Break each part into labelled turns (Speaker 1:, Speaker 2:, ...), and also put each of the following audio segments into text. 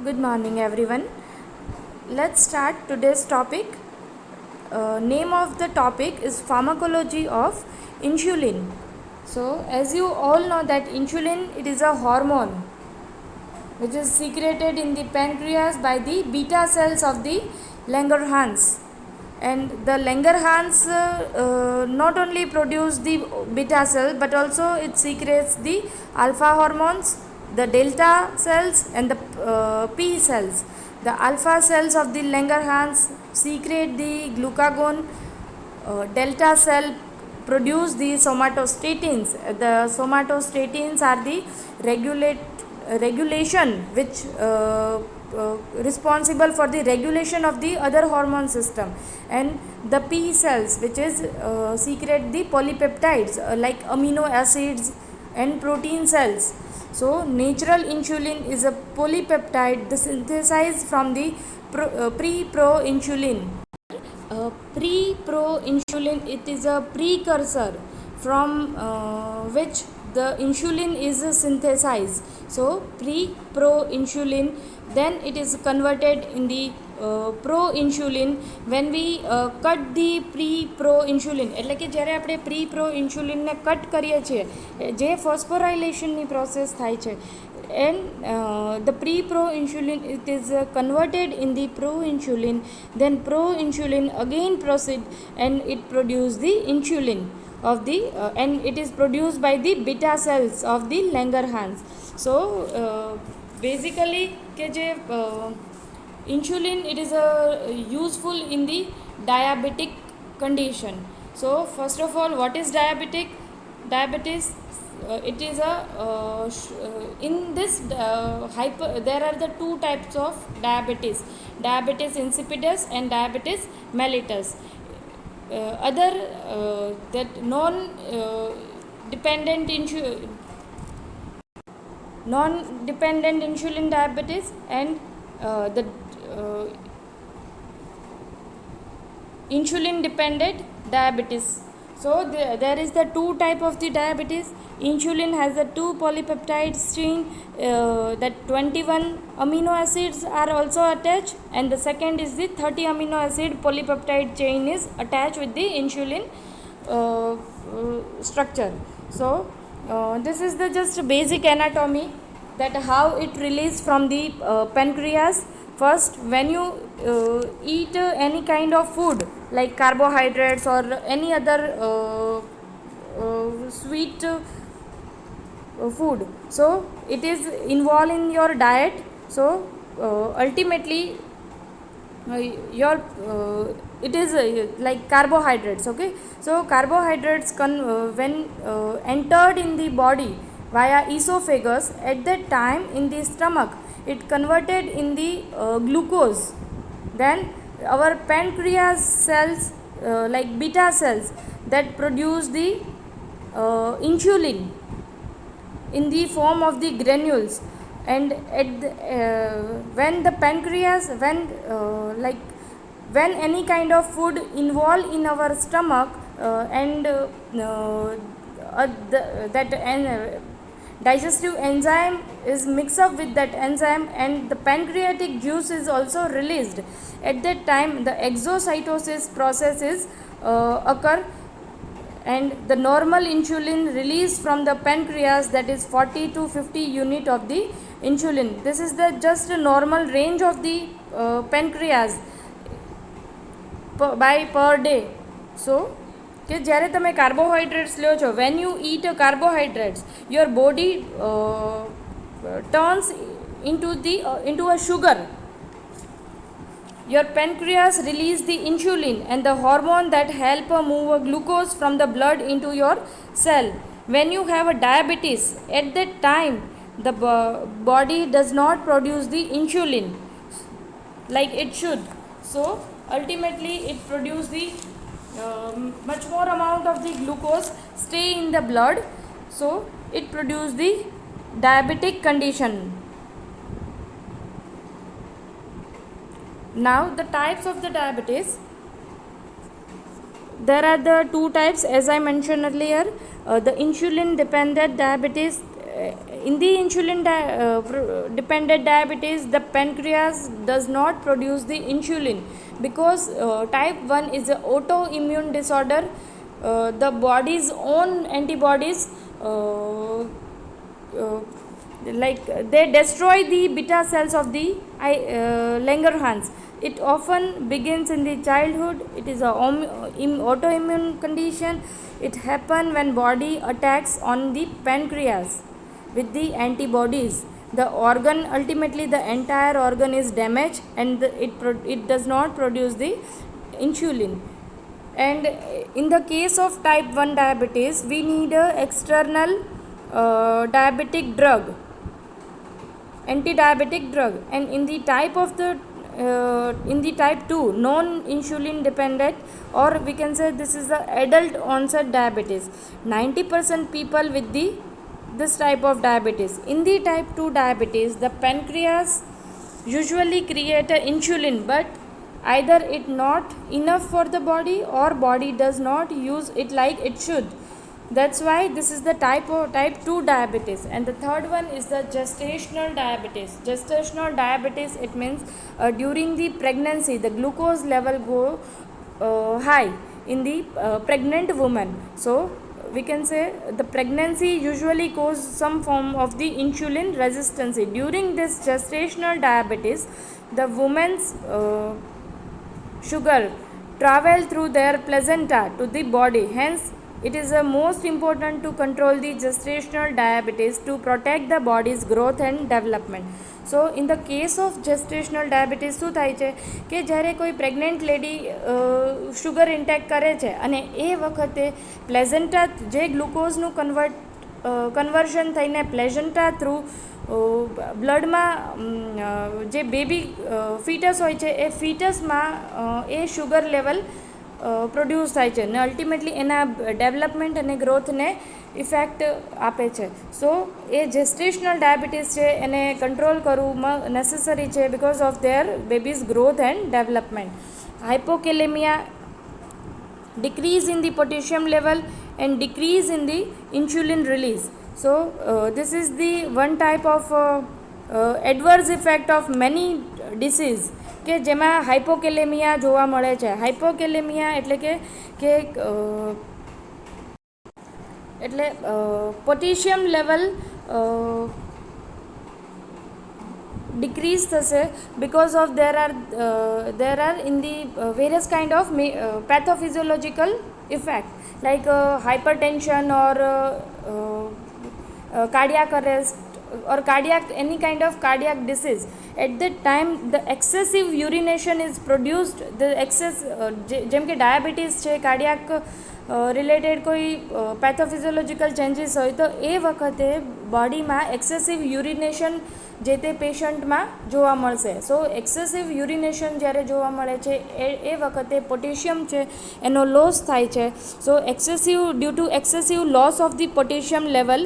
Speaker 1: Good morning, everyone. Let's start today's topic. Name of the topic is pharmacology of insulin. So, as you all know that insulin, it is a hormone which is secreted in the pancreas by the beta cells of the Langerhans. And the Langerhans not only produce the beta cell but also it secretes the alpha hormones, the delta cells, and the P cells. The alpha cells of the Langerhans secrete the glucagon, delta cell produce the somatostatins. The somatostatins are the regulation which responsible for the regulation of the other hormone system, and the P cells which is secrete the polypeptides like amino acids and protein cells. So natural insulin is a polypeptide the synthesized from the pre-pro insulin. Pre-pro insulin, it is a precursor from which the insulin is synthesized. So pre-pro insulin, then it is converted in the pro insulin when we cut the pre-pro insulin. એટલે કે જ્યારે આપણે pre-pro insulinને cut કરીએ છીએ જે ફોસ્ફોરાઇલેશનની process થાય છે, and the pre-pro insulin, it is converted in the pro insulin, then pro insulin again proceed and it produce the insulin of the and it is produced by the beta cells of the Langerhans. So basically કે જે insulin, it is useful in the diabetic condition. So first of all, what is diabetes? It is in this there are the two types of diabetes insipidus and diabetes mellitus. Other that non dependent insulin diabetes and the insulin dependent diabetes. So there is the two type of the diabetes. Insulin has the two polypeptide chain that 21 amino acids are also attached, and the second is the 30 amino acid polypeptide chain is attached with the insulin structure. So this is the just basic anatomy that how it releases from the pancreas. First, when you eat any kind of food like carbohydrates or any other sweet food, so it is involved in your diet. So ultimately your it is like carbohydrates. Okay, so carbohydrates when entered in the body via esophagus, at that time in the stomach it converted in the glucose. Then our pancreas cells like beta cells that produce the insulin in the form of the granules. And at the, when the pancreas when any kind of food involved in our stomach and that digestive enzyme is mixed up with that enzyme and the pancreatic juice is also released, at that time the exocytosis process is occur, and the normal insulin released from the pancreas, that is 40 to 50 unit of the insulin. This is the just a normal range of the pancreas per day. So કે જ્યારે તમે carbohydrates લો છો, when you eat carbohydrates, your body turns into a sugar. Your pancreas release the insulin and the hormone that help move glucose from the blood into your cell. When you have a diabetes, at that time the body does not produce the insulin like it should. So ultimately it produce the much more amount of the glucose stay in the blood, so it produce the diabetic condition. Now the types of the diabetes, there are the two types as I mentioned earlier. The insulin dependent diabetes in the insulin dependent diabetes, the pancreas does not produce the insulin because type 1 is an autoimmune disorder. The body's own antibodies like they destroy the beta cells of the Langerhans. It often begins in the childhood. It is a autoimmune condition. It happens when body attacks on the pancreas with the antibodies. The organ, ultimately the entire organ is damaged, and it does not produce the insulin. And in the case of type 1 diabetes, we need a external diabetic drug, anti-diabetic drug. And in the type 2 non insulin dependent, or we can say this is the adult onset diabetes, 90% people with this type of diabetes. In the type 2 diabetes, the pancreas usually create a insulin, but either it not enough for the body or body does not use it like it should. That's why this is the type 2 diabetes. And the third one is the gestational diabetes. Gestational diabetes, it means during the pregnancy the glucose level go high in the pregnant woman. So we can say the pregnancy usually causes some form of the insulin resistance. During this gestational diabetes, the woman's sugar travel through their placenta to the body. Hence it is most important to control the gestational diabetes to protect the body's growth and development. So in the case of gestational diabetes શું થાય છે કે જ્યારે કોઈ pregnant lady sugar intake કરે છે અને એ વખતે પ્લેઝન્ટા જે ગ્લુકોઝનું કન્વર્ઝન થઈને પ્લેઝન્ટા થ્રુ બ્લડમાં જે બેબી ફીટસ હોય છે એ ફીટસમાં એ શુગર લેવલ પ્રોડ્યુસ થાય છે ને અલ્ટિમેટલી એના ડેવલપમેન્ટ અને ગ્રોથને ઇફેક્ટ આપે છે. સો એ જેસ્ટેશનલ ડાયાબિટીસ છે એને કંટ્રોલ કરવું નેસેસરી છે because of their babies growth and development. Hypokalemia, decrease in the potassium level and decrease in the insulin release. So this is the one type of adverse effect of many disease કે જેમાં હાઇપોકેલેમિયા જોવા મળે છે. હાઇપોકેલેમિયા એટલે કે એટલે potassium level decrease થશે because of there are in the various kind of pathophysiological effect like hypertension or cardiac arrest or any kind of cardiac disease. At that time the excessive urination is produced. The excess જેમ કે diabetes છે, cardiac related કોઈ પેથોફિઝિયોલોજીકલ changes હોય તો એ વખતે બોડીમાં excessive urination જે તે પેશન્ટમાં જોવા મળશે. સો એક્સેસિવ યુરિનેશન જ્યારે જોવા મળે છે એ વખતે પોટેશિયમ છે એનો લોસ થાય છે. So due to excessive loss of the potassium level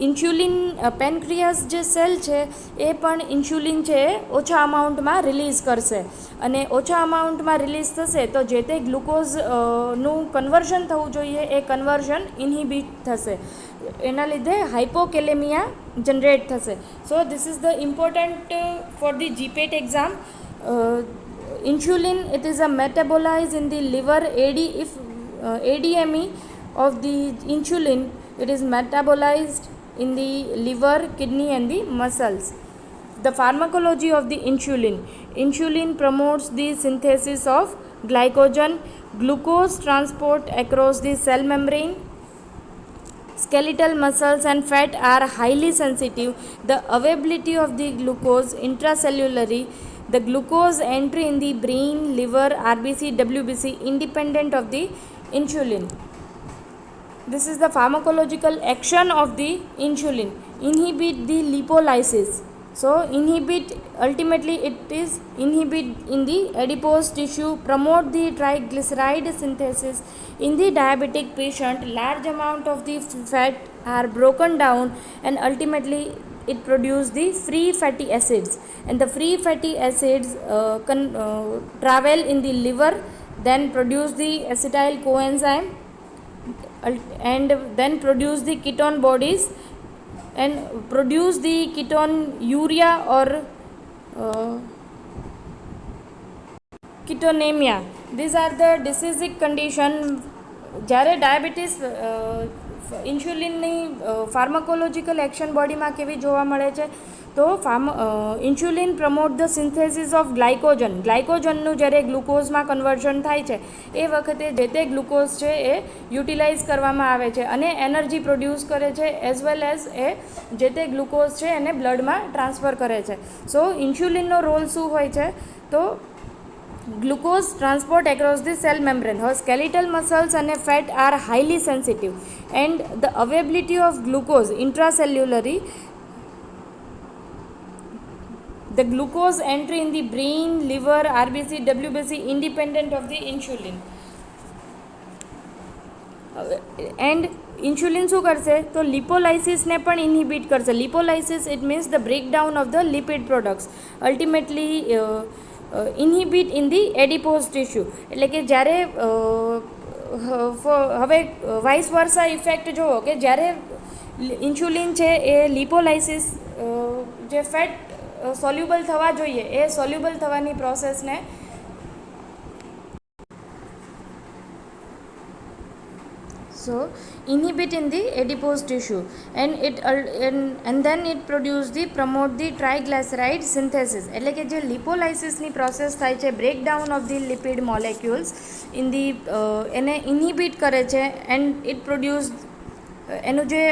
Speaker 1: insulin pancreas જે સેલ છે એ પણ ઇન્સ્યુલિન છે એ ઓછા અમાઉન્ટમાં રિલીઝ કરશે અને ઓછા અમાઉન્ટમાં રિલીઝ થશે તો જે તે ગ્લુકોઝનું કન્વર્ઝન થવું જોઈએ એ કન્વર્ઝન ઇન્હિબિટ થશે. એના લીધે હાઇપોકેલેમિયા જનરેટ થશે. So this is the important for the GPAT exam. insulin, it is a metabolized in the liver. ADME of the insulin, it is metabolized in the liver, kidney and the muscles. The pharmacology of the insulin. Insulin promotes the synthesis of glycogen. Glucose transport across the cell membrane. Skeletal muscles and fat are highly sensitive. The availability of the glucose intracellularly. The glucose entry in the brain, liver, RBC, WBC independent of the insulin. This is the pharmacological action of the insulin. Inhibit the lipolysis. So ultimately it is inhibit in the adipose tissue, promote the triglyceride synthesis. In the diabetic patient, large amount of the fat are broken down and ultimately it produces the free fatty acids, and the free fatty acids travel in the liver, then produce the acetyl coenzyme and then produce the ketone bodies and produce the ketone urea or ketonemia. These are the diseasic condition. જ્યારે diabetes ઇન્સ્યુલિનની pharmacological action બોડીમાં કેવી જોવા મળે છે, તો insulin promote the synthesis of ગ્લાયકોજનનું જ્યારે ગ્લુકોઝમાં કન્વર્ઝન થાય છે એ વખતે જે તે ગ્લુકોઝ છે એ યુટિલાઇઝ કરવામાં આવે છે અને એનર્જી પ્રોડ્યુસ કરે છે, એઝ વેલ એઝ એ જે તે ગ્લુકોઝ છે એને બ્લડમાં ટ્રાન્સફર કરે છે. સો ઇન્સ્યુલિનનો રોલ શું હોય છે, તો glucose transport across the cell membrane. Her skeletal muscles and fat are highly sensitive, and the availability of glucose intracellularly, the glucose entry in the brain, liver, RBC, WBC independent of the insulin. And insulin શું કરશે, તો લિપોલાઇસિસને પણ inhibit કરશે. Lipolysis it means the breakdown of the lipid products, ultimately inhibit in the adipose tissue. એટલે કે જ્યારે હવે વાઇસ વર્સા ઇફેક્ટ જુઓ કે જ્યારે ઇન્સ્યુલિન છે એ લિપોલાઇસિસ જે ફેટ સોલ્યુબલ થવા જોઈએ એ સોલ્યુબલ થવાની પ્રોસેસને inhibit in the adipose tissue, and then it produce the promote the triglyceride synthesis. એટલે કે જે લિપોલાઇસિસની પ્રોસેસ થાય છે, breakdown of the lipid molecules in the એને ઇન્હિબિટ કરે છે, એન્ડ ઇટ પ્રોડ્યુસ એનું જે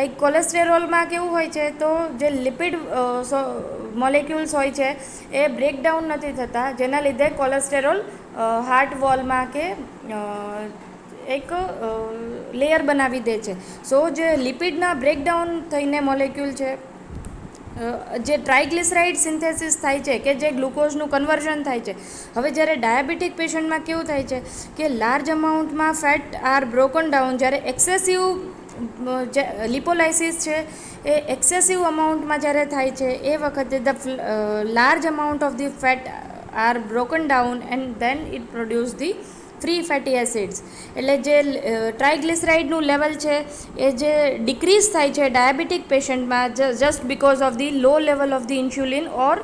Speaker 1: લાઈક કોલેસ્ટેરોલમાં કેવું હોય છે, તો જે લિપિડ મોલેક્યુલ્સ હોય છે એ બ્રેકડાઉન નથી થતા, જેના લીધે કોલેસ્ટેરોલ હાર્ટ વોલમાં કે એક લેયર બનાવી દે છે. સો જે લિપિડના બ્રેકડાઉન થઈને મોલેક્યુલ છે, જે ટ્રાઇગ્લિસરાઇડ સિન્થેસિસ થાય છે કે જે ગ્લુકોઝનું કન્વર્ઝન થાય છે. હવે જ્યારે ડાયાબિટીક પેશન્ટમાં કેવું થાય છે કે લાર્જ અમાઉન્ટમાં ફેટ આર બ્રોકન ડાઉન, જ્યારે એક્સેસિવ લિપોલાઇસિસ છે એ એક્સેસિવ અમાઉન્ટમાં જ્યારે થાય છે એ વખતે the large amount of the fat are broken down and then it produce the free fatty acids. એટલે જે ટ્રાઇગ્લિસરાઇડનું લેવલ છે એ જે ડિક્રીઝ થાય છે ડાયાબિટીક પેશન્ટમાં just because of the low level of the insulin or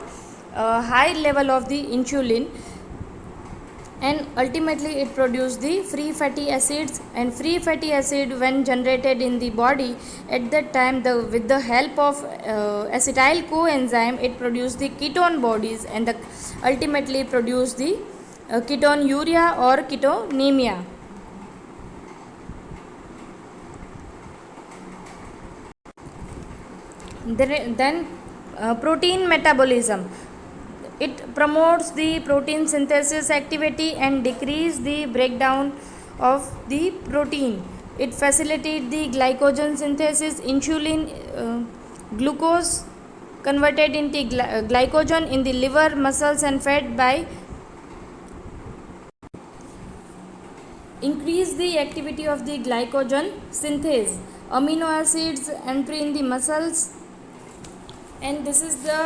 Speaker 1: high level of the insulin, and ultimately it produce the free fatty acids, and free fatty acid when generated in the body at that time with the help of acetyl coenzyme it produce the ketone bodies, and ultimately produce the ketone urea or ketonemia. Then protein metabolism. It promotes the protein synthesis activity and decrease the breakdown of the protein. It facilitates the glycogen synthesis. Insulin, glucose converted into glycogen in the liver, muscles and fat by increase the activity of the glycogen synthase. Amino acids entry in the muscles, and this is the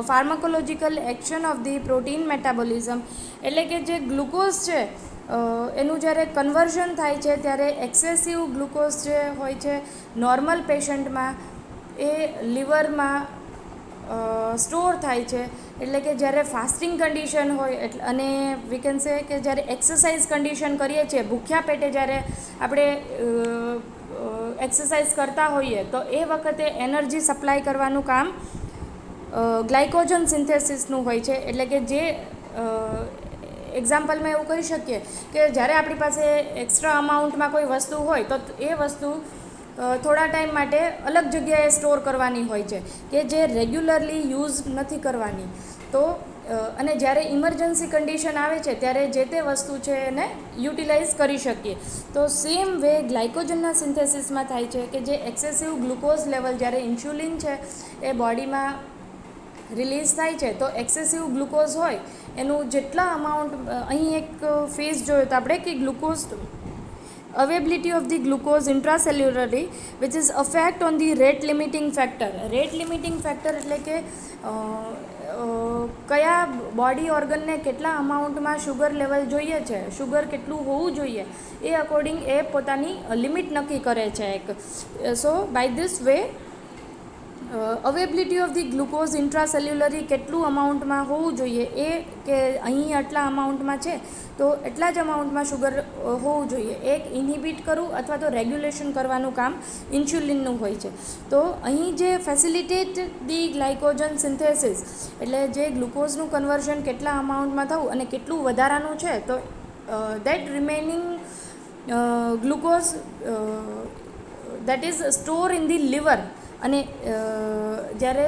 Speaker 1: pharmacological action of the protein metabolism. એટલે કે જે glucose છે એનું જ્યારે conversion થાય છે ત્યારે excessive glucose જે હોય છે નોર્મલ પેશન્ટમાં એ લિવરમાં સ્ટોર થાય છે. એટલે કે જ્યારે ફાસ્ટિંગ કન્ડિશન હોય અને વી કેન સે કે જ્યારે એક્સરસાઇઝ કન્ડિશન કરીએ છીએ, ભૂખ્યા પેટે જ્યારે આપણે એક્સરસાઇઝ કરતા હોઈએ તો એ વખતે એનર્જી સપ્લાય કરવાનું કામ ગ્લાયકોજન સિન્થેસિસનું હોય છે. એટલે કે જે એક્ઝામ્પલમાં એવું કહી શકીએ કે જ્યારે આપણી પાસે એક્સ્ટ્રા અમાઉન્ટમાં કોઈ વસ્તુ હોય તો એ વસ્તુ થોડા ટાઈમ માટે અલગ જગ્યાએ સ્ટોર કરવાની હોય છે કે જે રેગ્યુલરલી યુઝ નથી કરવાની. તો અને જ્યારે ઇમરજન્સી કન્ડિશન આવે છે ત્યારે જે તે વસ્તુ છે એને યુટિલાઇઝ કરી શકીએ. તો સેમ વે ગ્લાયકોજનના સિન્થેસિસમાં થાય છે કે જે એક્સેસિવ ગ્લુકોઝ લેવલ જ્યારે ઇન્સ્યુલિન છે એ બોડીમાં રિલીઝ થાય છે તો એક્સેસિવ ગ્લુકોઝ હોય એનું જેટલા અમાઉન્ટ, અહીં એક ફેઝ જોયો તો આપણે કે glucose availability of the glucose intracellularly which is effect on the rate limiting factor. Rate limiting factor એટલે કે કયા બોડી ઓર્ગનને કેટલા અમાઉન્ટમાં શુગર લેવલ જોઈએ છે, શુગર કેટલું હોવું જોઈએ એ અકોર્ડિંગ એ પોતાની લિમિટ નક્કી કરે છે એક. So by this way availability of the glucose intracellularly કેટલું અમાઉન્ટમાં હોવું જોઈએ એ કે અહીં આટલા અમાઉન્ટમાં છે તો એટલા જ અમાઉન્ટમાં શુગર હોવું જોઈએ. એક ઇન્હિબિટ કરવું અથવા તો રેગ્યુલેશન કરવાનું કામ ઇન્સ્યુલિનનું હોય છે. તો અહીં જે ફેસિલિટેટ ધી ગ્લાયકોજન સિન્થેસિસ એટલે જે ગ્લુકોઝનું કન્વર્ઝન કેટલા અમાઉન્ટમાં થવું અને કેટલું વધારાનું છે તો that remaining glucose that is store in the liver. અને જ્યારે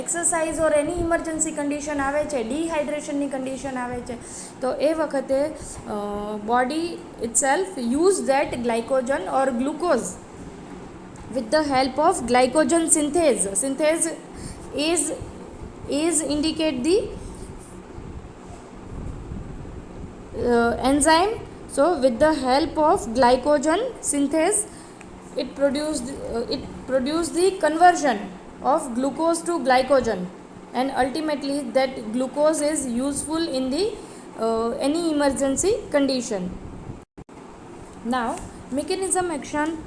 Speaker 1: એક્સરસાઇઝ ઓર એની ઇમરજન્સી કન્ડિશન આવે છે, ડિહાઇડ્રેશનની કન્ડિશન આવે છે તો એ વખતે body itself use that glycogen or glucose with the help of glycogen synthase. Synthase is indicate the enzyme. So with the help of glycogen synthase it produce the conversion of glucose to glycogen, and ultimately that glucose is useful in the any emergency condition. Now mechanism action